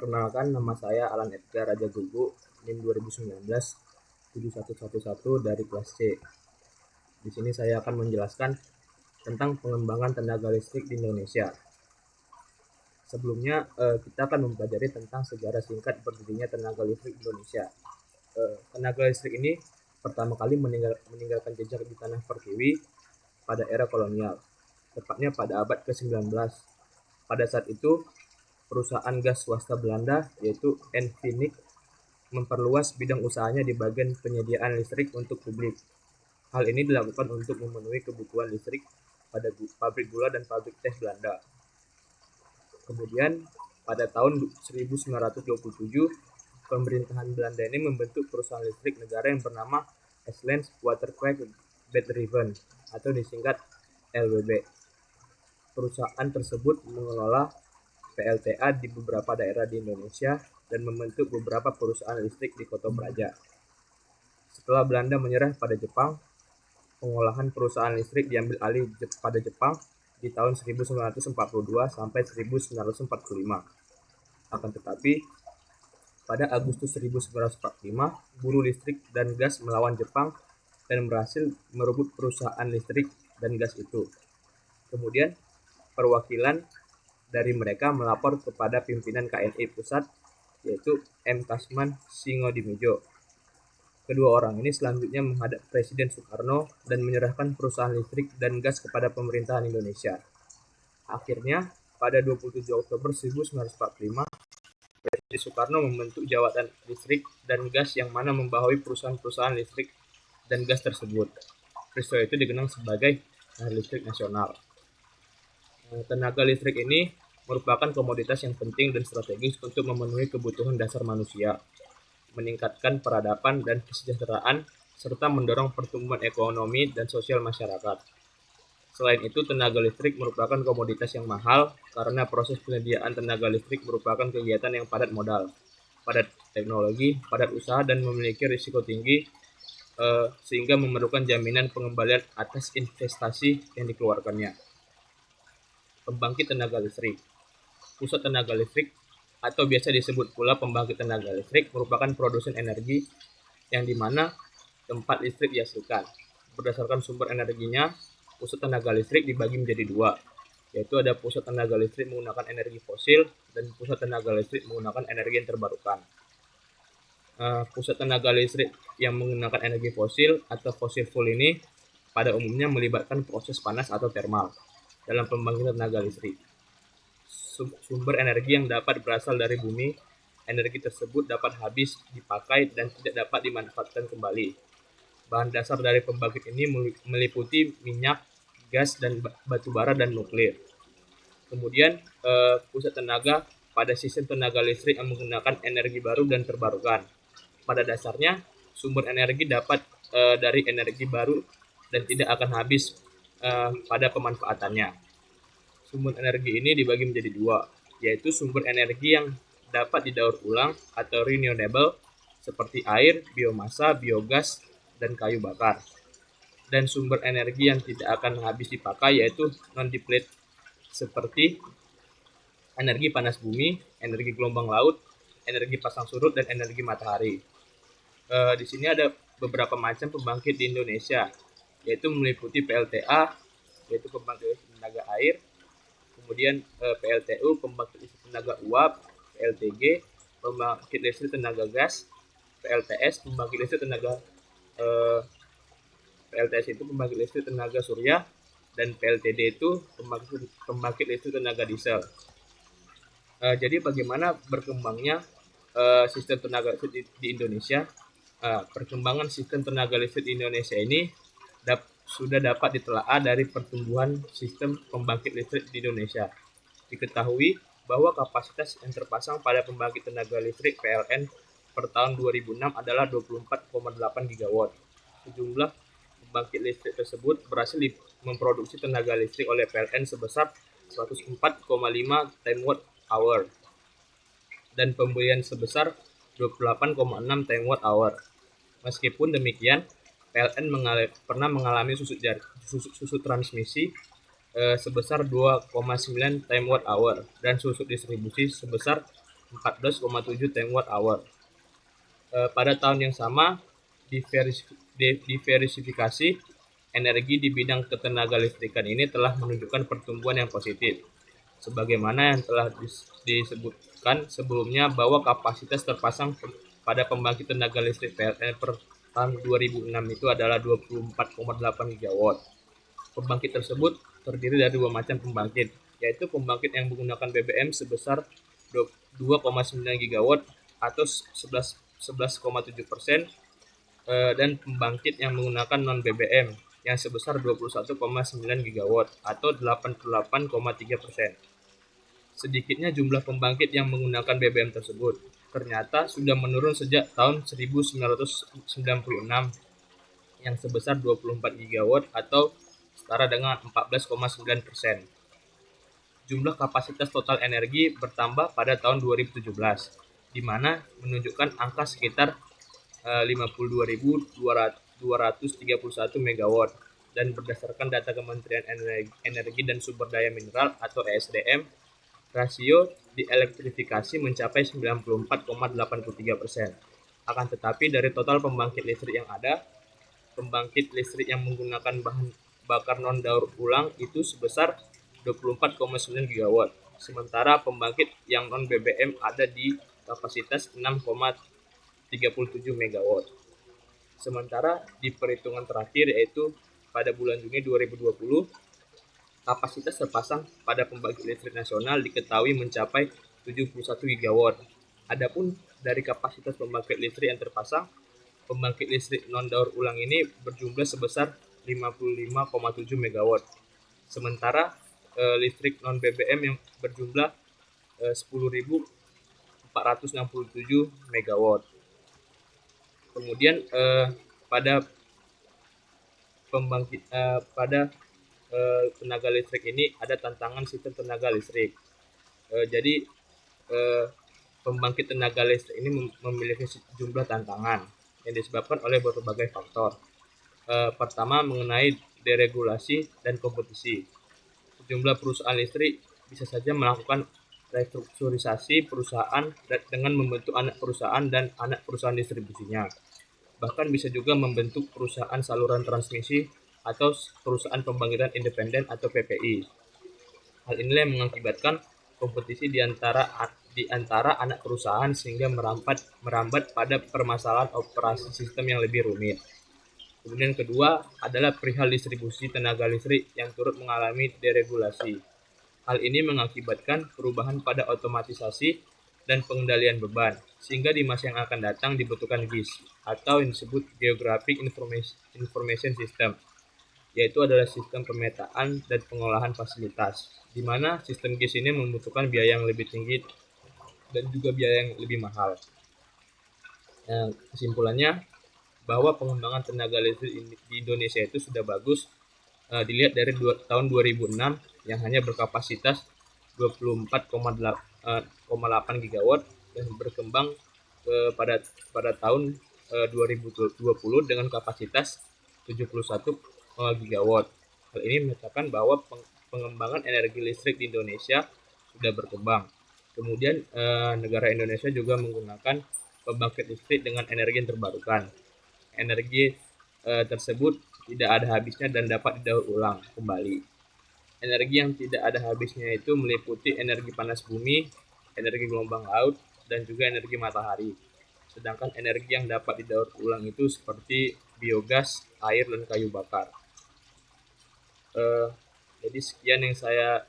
Perkenalkan, nama saya Alan Edgar Raja Gugu, NIM 2019 7111 dari kelas C. Di sini saya akan menjelaskan tentang pengembangan tenaga listrik di Indonesia. Sebelumnya kita akan mempelajari tentang sejarah singkat berdirinya tenaga listrik Indonesia. Tenaga listrik ini pertama kali meninggalkan jejak di tanah Pertiwi pada era kolonial, tepatnya pada abad ke-19. Pada saat itu, perusahaan gas swasta Belanda yaitu Enfinik memperluas bidang usahanya di bagian penyediaan listrik untuk publik. Hal ini dilakukan untuk memenuhi kebutuhan listrik pada pabrik gula dan pabrik teh Belanda. Kemudian pada tahun 1927, pemerintahan Belanda ini membentuk perusahaan listrik negara yang bernama Estland Waterkraft Bedrijven atau disingkat LWB. Perusahaan tersebut mengelola PLTA di beberapa daerah di Indonesia dan membentuk beberapa perusahaan listrik di Kota Praja. Setelah Belanda menyerah pada Jepang, pengolahan perusahaan listrik diambil alih pada Jepang di tahun 1942 sampai 1945. Akan tetapi, pada Agustus 1945, buruh listrik dan gas melawan Jepang dan berhasil merebut perusahaan listrik dan gas itu. Kemudian, perwakilan dari mereka melapor kepada pimpinan KNI Pusat, yaitu M. Kasman Singodimedjo. Kedua orang ini selanjutnya menghadap Presiden Soekarno dan menyerahkan perusahaan listrik dan gas kepada pemerintahan Indonesia. Akhirnya, pada 27 Oktober 1945, Presiden Soekarno membentuk Jabatan Listrik dan Gas yang mana membawahi perusahaan-perusahaan listrik dan gas tersebut. Peristiwa itu dikenal sebagai Hari Listrik Nasional. Tenaga listrik ini merupakan komoditas yang penting dan strategis untuk memenuhi kebutuhan dasar manusia, meningkatkan peradaban dan kesejahteraan, serta mendorong pertumbuhan ekonomi dan sosial masyarakat. Selain itu, tenaga listrik merupakan komoditas yang mahal karena proses penyediaan tenaga listrik merupakan kegiatan yang padat modal, padat teknologi, padat usaha, dan memiliki risiko tinggi sehingga memerlukan jaminan pengembalian atas investasi yang dikeluarkannya. Pembangkit tenaga listrik. Pusat tenaga listrik atau biasa disebut pula pembangkit tenaga listrik merupakan produsen energi yang dimana tempat listrik dihasilkan. Berdasarkan sumber energinya, pusat tenaga listrik dibagi menjadi dua, yaitu ada pusat tenaga listrik menggunakan energi fosil dan pusat tenaga listrik menggunakan energi yang terbarukan. Pusat tenaga listrik yang menggunakan energi fosil atau fossil fuel ini pada umumnya melibatkan proses panas atau thermal dalam pembangkit tenaga listrik. Sumber energi yang dapat berasal dari bumi, energi tersebut dapat habis dipakai dan tidak dapat dimanfaatkan kembali. Bahan dasar dari pembangkit ini meliputi minyak, gas, dan batu bara dan nuklir. Kemudian pusat tenaga pada sistem tenaga listrik yang menggunakan energi baru dan terbarukan. Pada dasarnya, sumber energi dapat dari energi baru dan tidak akan habis pada pemanfaatannya. Sumber energi ini dibagi menjadi dua, yaitu sumber energi yang dapat didaur ulang atau renewable seperti air, biomasa, biogas, dan kayu bakar. Dan sumber energi yang tidak akan habis dipakai yaitu non-depleted seperti energi panas bumi, energi gelombang laut, energi pasang surut, dan energi matahari. Di sini ada beberapa macam pembangkit di Indonesia, yaitu meliputi PLTA, yaitu pembangkit listrik tenaga air, kemudian PLTU, pembangkit listrik tenaga uap, PLTG, pembangkit listrik tenaga gas, PLTS, pembangkit listrik tenaga PLTS itu pembangkit listrik tenaga surya, dan PLTD itu pembangkit listrik tenaga diesel. Jadi bagaimana berkembangnya sistem tenaga listrik di Indonesia? Perkembangan sistem tenaga listrik di Indonesia ini sudah dapat ditelaah dari pertumbuhan sistem pembangkit listrik di Indonesia. Diketahui bahwa kapasitas yang terpasang pada pembangkit tenaga listrik PLN per tahun 2006 adalah 24,8 gigawatt. Sejumlah pembangkit listrik tersebut berhasil memproduksi tenaga listrik oleh PLN sebesar 104,5 TWh dan pembelian sebesar 28,6 TWh. Meskipun demikian, PLN pernah mengalami susut transmisi sebesar 2,9 TWh dan susut distribusi sebesar 14,7 TWh. Pada tahun yang sama, diversifikasi energi di bidang ketenagalistrikan ini telah menunjukkan pertumbuhan yang positif. Sebagaimana yang telah disebutkan sebelumnya bahwa kapasitas terpasang pada pembangkit tenaga listrik PLN per tahun 2006 itu adalah 24,8 gigawatt. Pembangkit tersebut terdiri dari dua macam pembangkit, yaitu pembangkit yang menggunakan BBM sebesar 2,9 gigawatt atau 11,7%, dan pembangkit yang menggunakan non-BBM yang sebesar 21,9 gigawatt atau 88,3%. Sedikitnya jumlah pembangkit yang menggunakan BBM tersebut ternyata sudah menurun sejak tahun 1996 yang sebesar 24 gigawatt atau setara dengan 14,9%. Jumlah kapasitas total energi bertambah pada tahun 2017, di mana menunjukkan angka sekitar 52.231 megawatt, dan berdasarkan data Kementerian Energi dan Sumber Daya Mineral atau ESDM, rasio dielektrifikasi mencapai 94,83%. Akan tetapi dari total pembangkit listrik yang ada, pembangkit listrik yang menggunakan bahan bakar non-daur ulang itu sebesar 24,9 gigawatt, sementara pembangkit yang non-BBM ada di kapasitas 6,37 megawatt. Sementara di perhitungan terakhir, yaitu pada bulan Juni 2020, kapasitas terpasang pada pembangkit listrik nasional diketahui mencapai 71 gigawatt. Adapun dari kapasitas pembangkit listrik yang terpasang, pembangkit listrik non-daur ulang ini berjumlah sebesar 55,7 megawatt. Sementara listrik non-BBM yang berjumlah 10.467 megawatt. Kemudian pada tenaga listrik ini ada tantangan sistem tenaga listrik. Jadi pembangkit tenaga listrik ini memiliki sejumlah tantangan yang disebabkan oleh berbagai faktor. Pertama, mengenai deregulasi dan kompetisi. Sejumlah perusahaan listrik bisa saja melakukan restrukturisasi perusahaan dengan membentuk anak perusahaan dan anak perusahaan distribusinya. Bahkan bisa juga membentuk perusahaan saluran transmisi atau perusahaan pembangkitan independen atau PPI. Hal inilah yang mengakibatkan kompetisi di antara anak perusahaan sehingga merambat pada permasalahan operasi sistem yang lebih rumit. Kemudian kedua adalah perihal distribusi tenaga listrik yang turut mengalami deregulasi. Hal ini mengakibatkan perubahan pada otomatisasi dan pengendalian beban, sehingga di masa yang akan datang dibutuhkan GIS atau yang disebut Geographic Information System, yaitu adalah sistem pemetaan dan pengolahan fasilitas, di mana sistem GIS ini membutuhkan biaya yang lebih tinggi dan juga biaya yang lebih mahal. Kesimpulannya, bahwa pengembangan tenaga listrik di Indonesia itu sudah bagus, dilihat dari tahun 2006 yang hanya berkapasitas 24,8 gigawatt dan berkembang pada tahun 2020 dengan kapasitas 71 gigawatt. Hal ini menyatakan bahwa pengembangan energi listrik di Indonesia sudah berkembang. Kemudian negara Indonesia juga menggunakan pembangkit listrik dengan energi yang terbarukan. Energi tersebut tidak ada habisnya dan dapat didaur ulang kembali. Energi yang tidak ada habisnya itu meliputi energi panas bumi, energi gelombang laut, dan juga energi matahari. Sedangkan energi yang dapat didaur ulang itu seperti biogas, air, dan kayu bakar. Jadi sekian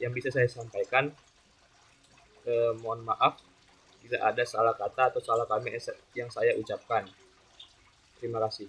yang bisa saya sampaikan. Mohon maaf jika ada salah kata atau salah kalimat yang saya ucapkan. Terima kasih.